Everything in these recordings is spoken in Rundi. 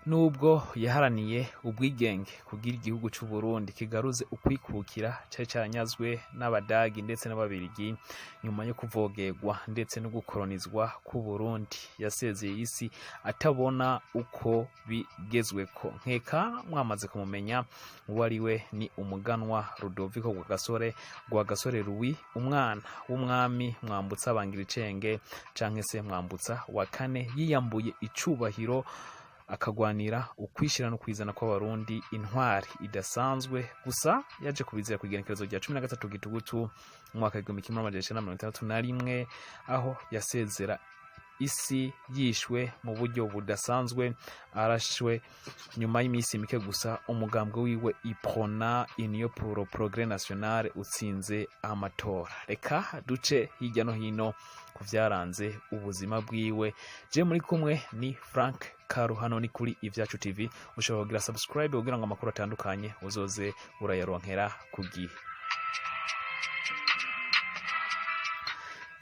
Nubwo yaharaniye ubwigenge kugira igihugu c'Uburundi kigaruze ukwikukira cari caranyazwe n'Abadagi ndetse n'Ababirigi nyuma yo kuvogerwa ndetse no gukolonizwa kw'Uburundi, yasezeye isi atabona uko bigezweko. Nkeka mwamaze kumumenya uwo ariwe, ni umuganwa Rudoviko Rwagasore Louis, umwana w'umwami Mwambutsa Bangiricenge canke se Mwambutsa wa kane, yiyambuye icubahiro akagwanira ukwishira no kwizana kw'Abarundi, intwari idasanzwe. Gusa yaje kubizira ku igenekerezo rya 13 Gitugutu mu mwaka wa 1961 aho yasezera isi yishwe mu buryo budasanzwe, arashwe nyuma y'imisi mike gusa umugambwe wiwe Iprona, Union pour le Progrès National, utsinze amatora. Reka duce hirya no hino ku vyaranze ubuzima bwiwe. Je muri kumwe ni Frank Karu, hano ni kuri Ivyacu TV. Ushobora kugira subscribe kugira ngo amakuru atandukanye uzoze urayaronkera ku gihe.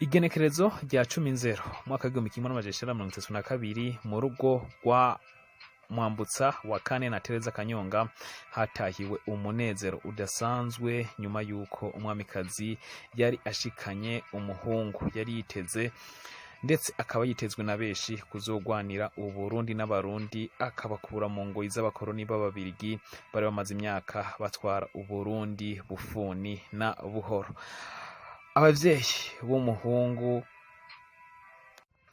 Igenekerezo rya 10 mwaka wa 1932 mu rugo rwa Mwambutsa wa kane na Tereza Kanyonga hatahiwe umunezero udasanzwe nyuma yuko umwamikazi yari ashikanye umuhungu yari yiteze, ndetse akaba yitezwe na beshi kuzogwanira Uburundi n'Abarundi, akabakura mu ngoyi z'abakoroni b'Ababirigi bari bamaze imyaka batwara Uburundi bufuni na buhoro.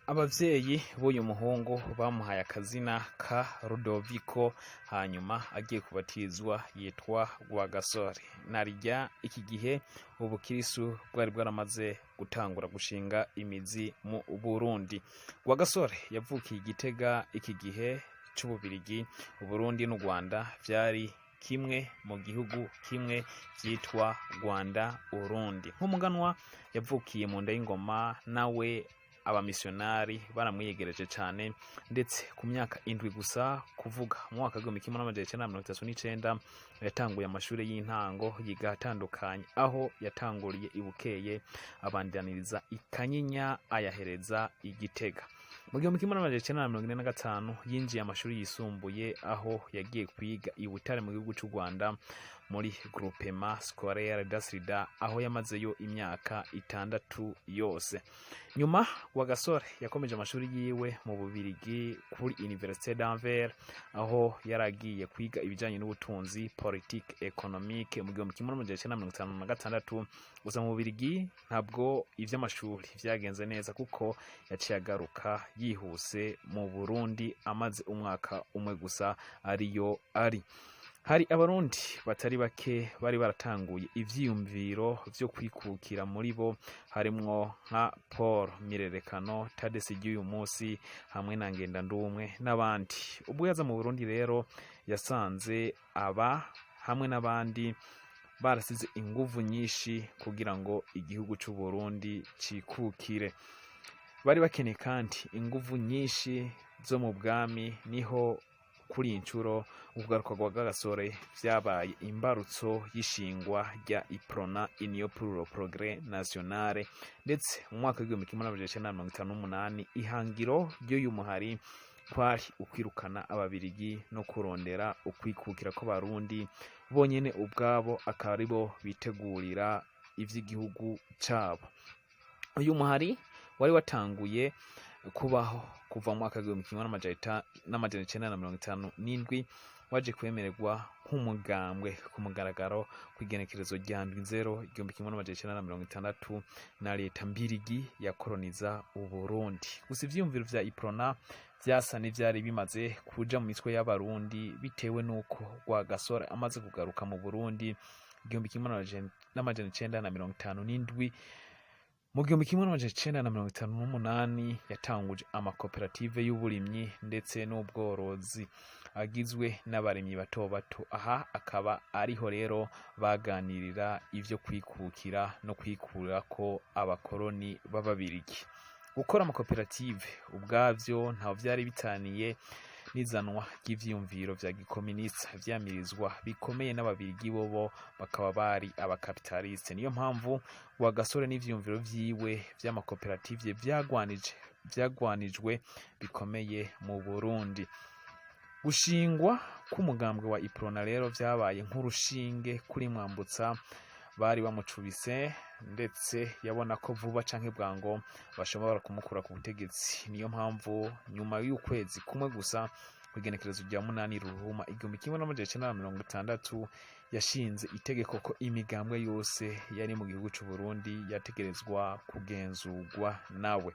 Abavyeyi b'uyu muhungu bamuhaye akazina ka Rudoviko, hanyuma agiye kubatizwa yitwa Rwagasore. Narirya iki gihe ubukirisu bwari bwaramaze gutangura gushinga imizi mu Burundi. Rwagasore yavukiye Gitega. Iki gihe c'Ububirigi, Uburundi n'u Rwanda vyari kimwe mu gihugu kimwe vyitwa Rwanda Urundi. Nk'umuganwa yavukiye mu nda y'ingoma, nawe abamisionari baramwiyegereje cane, ndetse ku myaka 7 gusa, kuvuga mu mwaka wa 1939 yatanguye amashuri y'intango yiga atandukanye, aho yatanguriye ibukeye abandaniriza ikanyinya ayahereza igitega. Mu 1945 yinjiye amashuri yisumbuye, aho yagiye kwiga i Butare mu gihugu c'u Rwanda muri Groupement Scolaire d'Asrida, aho yamazeyo imyaka 6 yose. Nyuma Rwagasore yakomeje amashuri yiwe mu Bubirigi kuri Université d'Anvers, aho yaragiye kwiga ibijanye n'ubutunzi politique économique mu 1956. Gusa mu Bubirigi ntabwo ivy'amashuri vyagenze neza, kuko yaciye agaruka yihuse mu Burundi amaze umwaka umwe gusa ariyo ari. Hari Abarundi batari bake bari baratanguye ivyiyumviro vyo kwikukira, muri bo harimwo nka Paul Mirerekano, Tadesi ry'uyu munsi, hamwe na Ngendandumwe n'abandi. Ubwo yaza mu Burundi rero yasanze aba hamwe n'abandi barasize inguvu nyinshi kugira ngo igihugu c'u Burundi cikukire. Bari bakeneye kandi inguvu nyinshi zo mu bwami. Niho kuri incuro ugaruka rwa Rwagasore vyabaye imbarutso y'ishingwa rya Iprona, Union pour le Progrès National, ndetse mu mwaka wa 1958 ihangiro ry'uyu muhari kwari ukwirukana Ababirigi no kurondera ukwikukira kw'Abarundi bonyene ubwabo, akaba aribo bitegurira ivy'igihugu cabo. Uyu muhari wari watanguye kubaho kuva mu mwaka wa 1957, waje kwemererwa nk'umugambwe ku mugaragaro kw'igenekerezo rya 1960 na leta mbirigi yakoloniza Uburundi. Gusa ivyiyumviro vya Iprona vyasa n'ivyari bimaze kuja mu mitwe y'Abarundi, bitewe n'uko Rwagasore amaze kugaruka mu Burundi 1957. Mu 1958 yatanguje amakoperative y'uburimyi ndetse n'ubworozi agizwe n'abarimyi bato bato. Aha akaba ariho rero baganirira ivyo kwikukira no kwikura ko abakoroni b'Ababirigi. Gukora amakoperative ubwavyo ntaho vyari bitaniye n'izanwa ry'ivyiyumviro vya gikominista vyamirizwa bikomeye n'Ababirigi, bobo bakaba bari abakapitaliste. Niyo mpamvu Rwagasore n'ivyiyumviro vyiwe vy'amakoperative vyagwanijwe bikomeye mu Burundi. Gushingwa k'umugambwe wa iprona rero vyabaye nk'urushinge kuri Mwambutsa bari bamucubise, ndetse yabona ko vuba canke bwango bashobora kumukura ku butegetsi. Niyo mpamvu nyuma y'ukwezi kumwe gusa kw'igenekerezo rya 8 Ruhuma 1960 yashinze itegeko ko imigambwe yose yari mu gihugu c'Uburundi yategerezwa kugenzurwa nawe.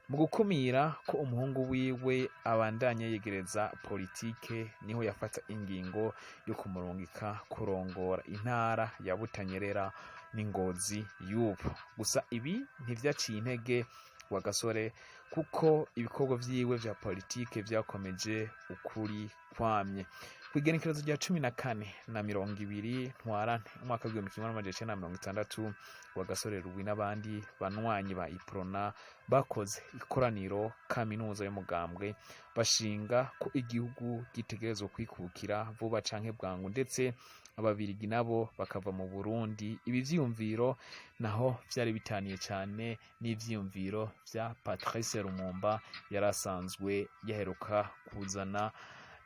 Mu gukumira ko umuhungu wiwe abandanya yegereza politike, niho yafata ingingo yo kumurungika kurongora intara ya Butanyerera n'Ingozi y'ubu. Gusa ibi ntivyaciye intege Rwagasore, kuko ibikorwa vyiwe vya politike vyakomeje ukuri kwamye. Kw'igenekerezo rya 14 na 20 Ntwarante umwaka w'1960, Rwagasore Ruwi n'abandi banywanyi ba iprona bakoze ikoraniro kaminuza y'umugambwe bashinga ko igihugu gitegerezwa kwikukira vuba canke bwangu, ndetse ababirigi nabo bakava mu Burundi. Ibi vyiyumviro naho vyari bitaniye cyane n'ivyiyumviro vya Patrice Lumumba yarasanzwe yaheruka kuzana,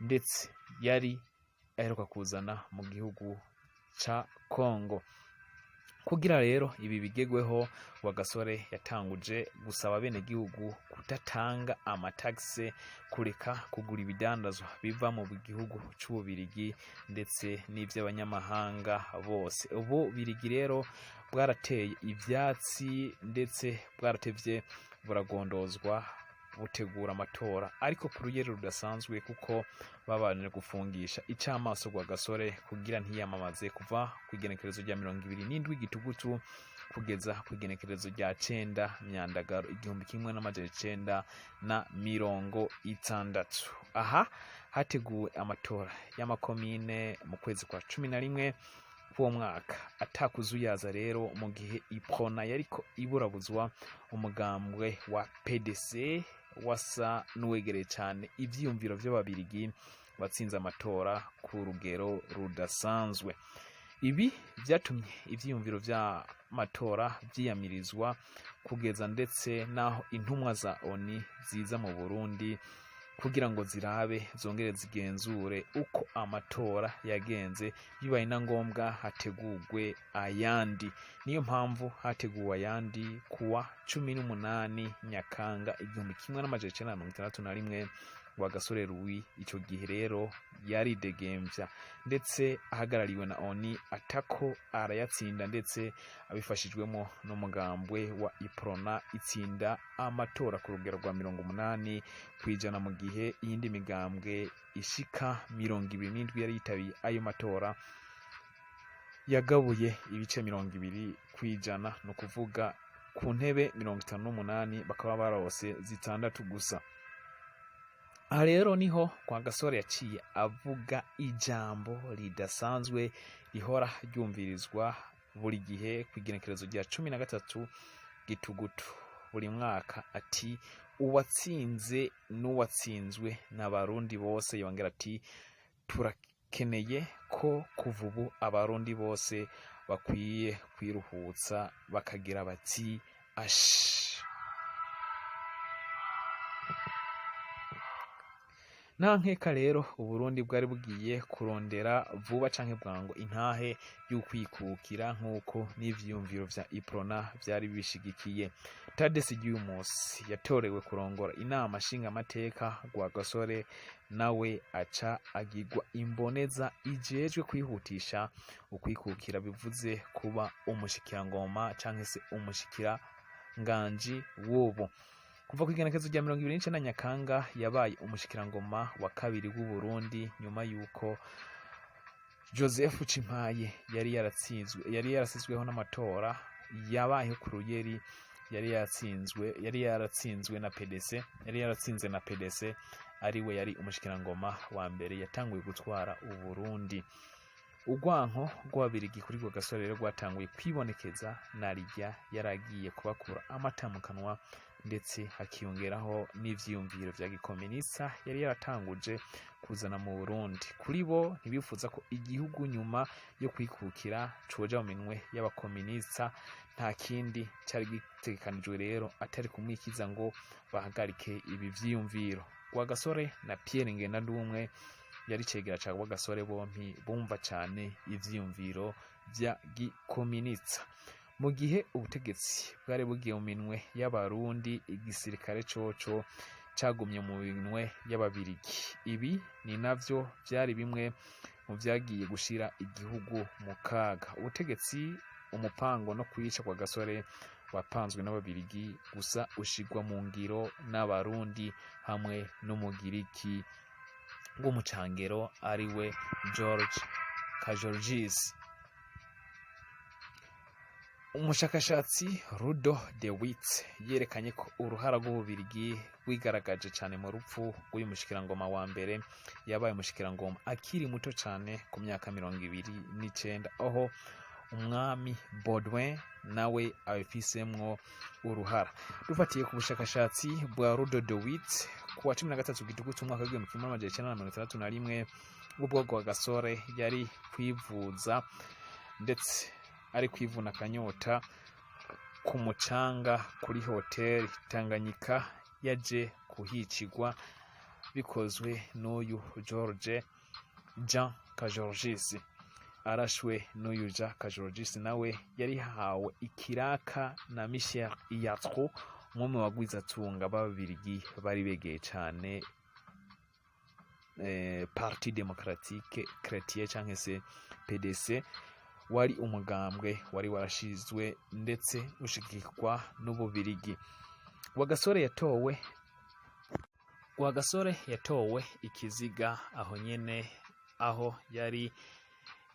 ndetse yari aheruka kuzana mu gihugu ca Kongo. Kugira rero ibi bigegweho, Rwagasore yatanguje gusaba bene gihugu kudatanga amataxe, kureka kugura ibidandazwa biva mu gihugu c'Ububirigi ndetse n'ivy'abanyamahanga bose. Ubu Birigi rero bwarateye ivyatsi, ndetse bwaratevye buragondozwa butegura amatora, ariko ku rugero rudasanzwe, kuko babanje gufungisha icamaso Rwagasore kugira ntiyamamaze kuva kw'igenekerezo rya 27 Gitugutu kugeza kw'igenekerezo rya 9 Myandagaro 1960. Aha hateguwe amatora y'amakomine mu kwezi kwa 11 k'uwo mwaka. Atakuzuyaza rero, mu gihe iprona yariko iburabuzwa, umugambwe wa PDC wasa n'uwegereye cyane ivyiyumviro vy'ababirigi watsinze amatora ku rugero rudasanzwe. Ibi vyatumye ivyiyumviro vy'amatora vyiyamirizwa, kugeza ndetse naho intumwa za ONU ziza mu Burundi kugira ngo zirabe zongere zigenzure uko amatora yagenze, bibaye na ngombwa hategurwe ayandi. Niyo mpamvu hateguwe ayandi kuwa 18 Nyakanga 1961. Rwagasore Ruwi ico gihe rero yaridegemvya, ndetse ahagarariwe na ONU atako arayatsinda, ndetse abifashijwemo n'umugambwe wa iprona itsinda amatora ku rugero rwa 80%, mu gihe iyindi migambwe ishika 27 yari yitabiye ayo matora yagabuye ibice 20%, no kuvuga ku ntebe 58 bakaba barose 6 gusa. Aha rero niho Rwagasore yaciye avuga ijambo ridasanzwe rihora ryumvirizwa buri gihe kw'igenekerezo rya 13 Gitugutu buri mwaka, ati uwatsinze n'uwatsinzwe n'abarundi bose. Yongera ati turakeneye ko kuva ubu abarundi bose bakwiye kwiruhutsa bakagira bati ashi. Nta nkeka rero Uburundi bwari bugiye kurondera vuba canke bwango intahe y'ukwikukira, nk'uko n'ivyiyumviro vya iprona vyari bishigikiye. Tadesi Gyumus yatorewe kurongora inama nshinga amateka. Rwagasore nawe aca agirwa imboneza ijejwe kwihutisha ukwikukira, bivuze kuba umushikirangoma canke se umushikiranganji w'ubu. Kuva kw'igenekerezo rya 29 Nyakanga yabaye umushikirangoma wa kabiri w'u Burundi, nyuma yuko Joseph Cimpaye yari yarasizweho n'amatora yabaye ku rugeri, yari yaratsinzwe na PDC, yari yaratsinze na PDC, ariwe yari umushikirangoma wa mbere yatanguye gutwara u Burundi. Urwanko rw'ababirigi kuri Rwagasore rero rwatanguye kwibonekeza, narirya yaragiye kubakura amata mu kanwa, ndetse hakiyongeraho n'ivyiyumviro vya gikominista yari yaratanguje kuzana mu Burundi. Kuri bo ntibifuza ko igihugu nyuma yo kwikukira coja mu minwe y'abakominista. Nta kindi cyari gitegekanijwe rero atari kumwikiza ngo bahagarike ibi vyiyumviro. Rwagasore na Pierre Ngendandumwe yari cegera ca Rwagasore, bompi bumva cane ivyiyumviro vya gikominitsa. Mu gihe ubutegetsi bwari bugiye mu minwe y'Abarundi, igisirikare coco cagumye mu minwe y'Ababirigi. Ibi ni navyo vyari bimwe mu vyagiye gushira igihugu mu kaga. Ubutegetsi, umupango no kwica Rwagasore wapanzwe n'Ababirigi, gusa ushigwa mu ngiro n'Abarundi hamwe n'umugiriki w'umucangero ariwe George Kajorgis. Umushakashatsi Rudo de Witt yerekanye ko uruhara rw'Ububirigi rwigaragaje cyane mu rupfu rw'uyu mushikirangoma wa mbere. Yabaye umushikirangoma akiri muto cyane ku myaka 29, aho umwami Baudouin nawe abifisemwo uruhara. Dufatiye ku bushakashatsi bwa Rudo de Witt, ku wa 13 Gitugutu umwaka w'1961, ubwo Rwagasore yari kwivuza ndetse ari kwivuna akanyota ku mucanga kuri hoteli Tanganyika, yaje kuhicigwa bikozwe n'uyu George Jean Kajorgis. Arashwe n'uyu Jean Kajorgis nawe yari hawe ikiraka na Michel Iyatro, umwe mu bagwizatunga b'Ababirigi bari begeye cane Parti Démocratique Chrétien canke se PDC, wari umugambwe wari warashizwe ndetse ushigikwa n'Ububirigi. Rwagasore yatowe ikiziga aho nyene aho yari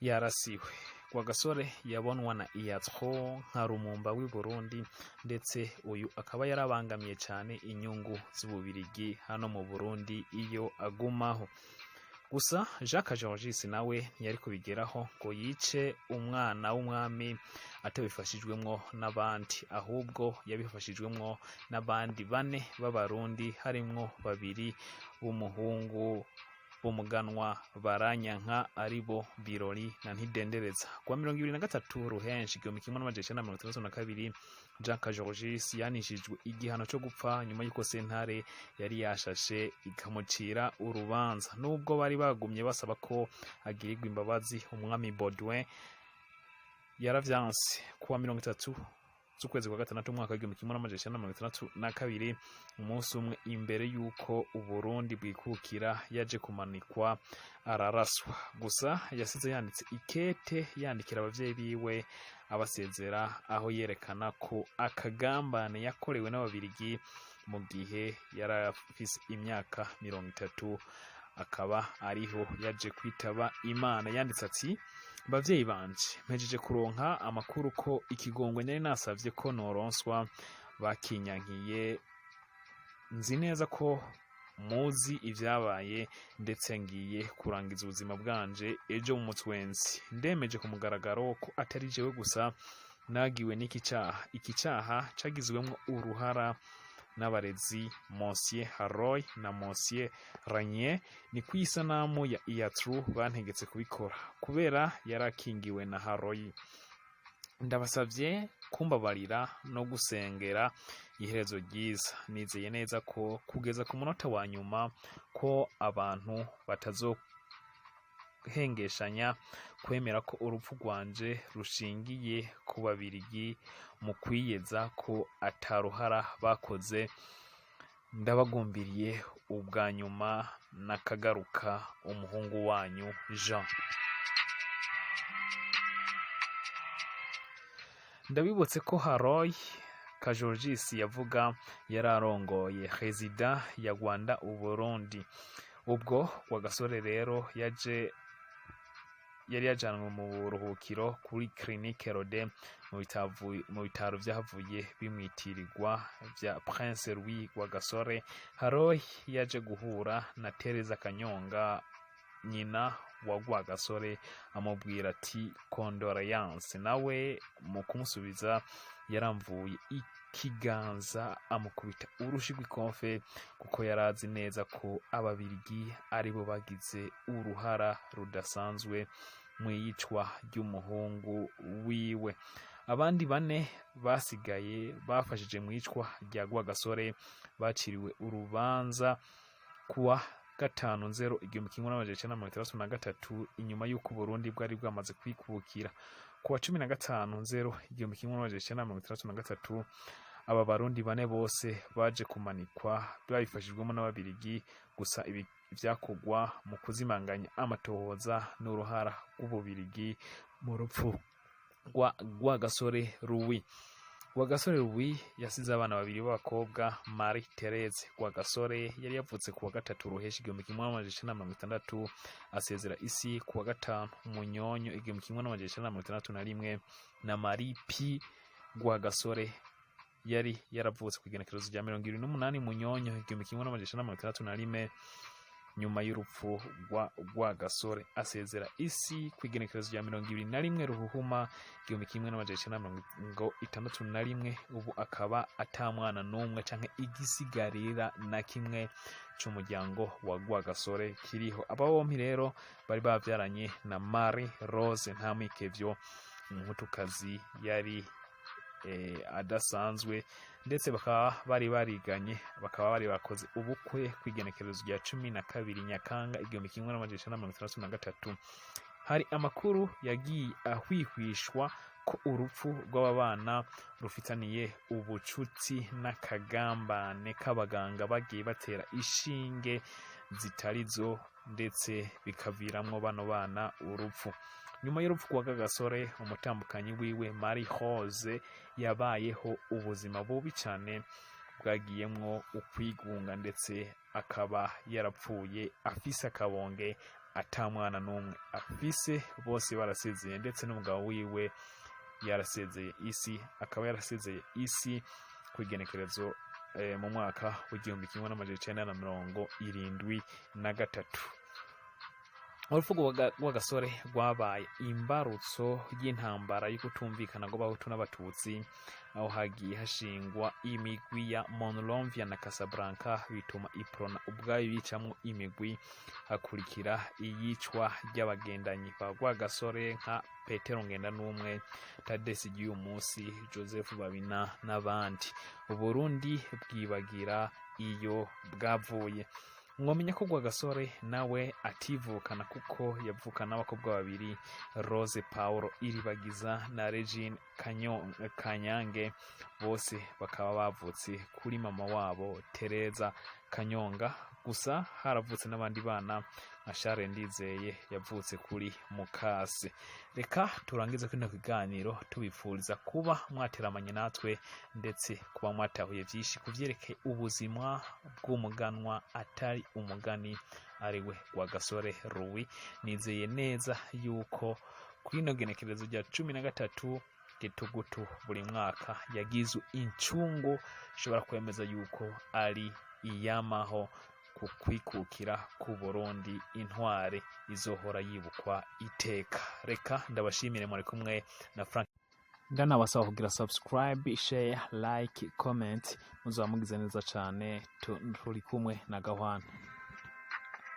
yarasiwe. Rwagasore yabonwa na Iyatro nka Rumumba w'i Burundi, ndetse uyu akaba yarabangamiye cyane inyungu z'Ububirigi hano mu Burundi iyo agumaho. Gusa Jean Kajorgis nawe ntiyari kubigeraho ngo yice umwana w'umwami atabifashijwemwo n'abandi, ahubwo yabifashijwemwo n'abandi 4 b'Abarundi, harimwo 2 b'umuhungu b'umuganwa baranyanka aribo Birori na Ntidendereza. Kwa 23 Ruhenshi 1962, Jean Kajorgis yanishijwe igihano cyo gupfa nyuma y'uko sentare yari yashashe ikamucira urubanza. Nubwo bari bagumye basaba ko agirirwa imbabazi, umwami Baudouin yaravyanse. Kuwa 30 z'ukwezi kwa gatandatu umwaka w'1962, umunsi umwe imbere y'uko Uburundi bwikukira, yaje kumanikwa araraswa. Gusa yasize yanditse ikete yandikira abavyeyi biwe abasezera, aho yerekana ko akagambane yakorewe n'Ababirigi mu gihe yarafise imyaka 30, akaba ariho yaje kwitaba Imana. Yanditse ati: bavyeyi banje, mpejeje kuronka amakuru ko ikigongwe nari nasavye ko noronswa bakinyankiye. Nzi neza ko muzi ivyabaye, ndetse ngiye kurangiza ubuzima bwanje ejo mu mutwenzi. Ndemeje ku mugaragaro ko atari jewe gusa nagiwe n'iki cyaha. Iki cyaha cagizwemwo uruhara n'abarezi Monsieur Haroy na Monsieur Ranier. Ni kwisanamu ya Iyatro bantegetse kubikora kubera yarakingiwe na Haroy. Ndabasavye kumbabarira no gusengera iherezo ryiza. Nizeye neza ko kugeza ku munota wa nyuma ko abantu batazohengeshanya kwemera ko urupfu rwanje rushingiye ku Babirigi mu kwiyeza ko ataruhara bakoze. Ndabagumbiriye ubwa nyuma nakagaruka, umuhungu wanyu Jean. Ndabibutse ko Haroy Kajorgis yavuga yararongoye Resida ya Rwanda Uburundi. Ubwo Rwagasore rero yari yajanwe mu buruhukiro kuri Clinique Rode mu bitaro vyahavuye bimwitirirwa vya Prince Louis Rwagasore. Haroy yaje guhura na Tereza Kanyonga, nyina wa Rwagasore, amubwira ati condoléance. Nawe mu kumusubiza yaramvuye ikiganza amukubita urushi rw'ikonfe, kuko yarazi neza ko Ababirigi aribo bagize uruhara rudasanzwe mu yicwa ry'umuhungu wiwe. Abandi 4 basigaye bafashije mu yicwa rya Rwagasore baciriwe urubanza kuwa 5/0/1963 inyuma y'uko Uburundi bwari bwamaze kwikukira. Kuwa 15/0/1963 aba barundi bane bose baje kumanikwa babifashijwemo n'ababirigi, gusa ibi vyakogwa mu kuzimanganya amatohoza n'uruhara rw'ububirigi mu rupfu rwa Rwagasore Louis. Rwagasore Louis yasize abana babiri b'abakobwa, Marie Therese Rwagasore yari yavutse kuwa 3 Ruheshi 1960, asezera isi kuwa 5 Munyonyo 1961, na Marie P Rwagasore yari yaravutse ku igenekerezo rya 28 Munyonyo 1961, nyuma y'urupfu rwa Rwagasore asezera isi ku igenekerezo rya 21 Ruhuhuma 1961. Ubu akaba atamwana n'umwe canke igisigarira na kimwe c'umuryango wa Rwagasore kiriho. Aba bompi rero bari bavyaranye na Marie Rose Ntamwikevyo, umuhutukazi yari adasanzwe, ndetse bakaba bari bariganye, bakaba bari bakoze ubukwe kwigenekerezo rya 12 Nyakanga 1963. Hari amakuru yagiye ahwihwishwa ko urupfu rw'ababana rufitaniye ubucuti n'akagambane k'abaganga bagiye batera ishinge zitarizo, ndetse bikaviramwo bano bana urupfu. Nyuma y'urupfu rwa Rwagasore, umutambukanyi wiwe Marie Rose yabayeho ubuzima bubi cyane bwagiyemwo ukwigunga, ndetse akaba yarapfuye afise akabonge, atamwana n'umwe afise, bose barasezeye, ndetse n'umugabo wiwe yarasezeye isi. Akaba yarasezeye isi ku igenekerezo mu mwaka w'1973. Urupfu rwa Rwagasore rwabaye imbarutso y'intambara yo kutumvikana rw'abahutu n'abatutsi, aho hagiye hashingwa imigwi ya Monrovia na Casablanca, bituma iprona ubwayo yicamwo imigwi. Hakurikira iyicwa ry'abagendanyi ba Rwagasore nka Petero Ngendanumwe, Tadesi Giyumusi, Joseph Babina n'abandi. Uburundi bwibagira iyo bwavuye. Mwomenya ko Rwagasore nawe ativukana, kuko yavukana n'abakobwa babiri, Rose Paulo Iribagiza na Regine Kanyange, bose bakaba bavutse kuri mama wabo Tereza Kanyonga. Gusa haravutse n'abandi bana nka Charles Ndizeye yavutse kuri Mukase. Reka turangize kino kiganiro tubifuriza kuba mwateramanye natwe, ndetse kuba mwatahuye vyinshi kuvyerekeye ubuzima bw'umuganwa atari umugani, ariwe Rwagasore Louis. Nizeye neza yuko kwino genekerezo rya 13 Gitugutu buri mwaka yagizwe incungu ishobora kwemeza yuko ari iyamaho ku kwikukira ku Burundi, intware izohora yibukwa iteka. Reka ndabashimire mwari kumwe na Frank, ndanabasaba kugira subscribe, share, like, comment, muzoba mugize neza cane. Turi kumwe na Gahwana.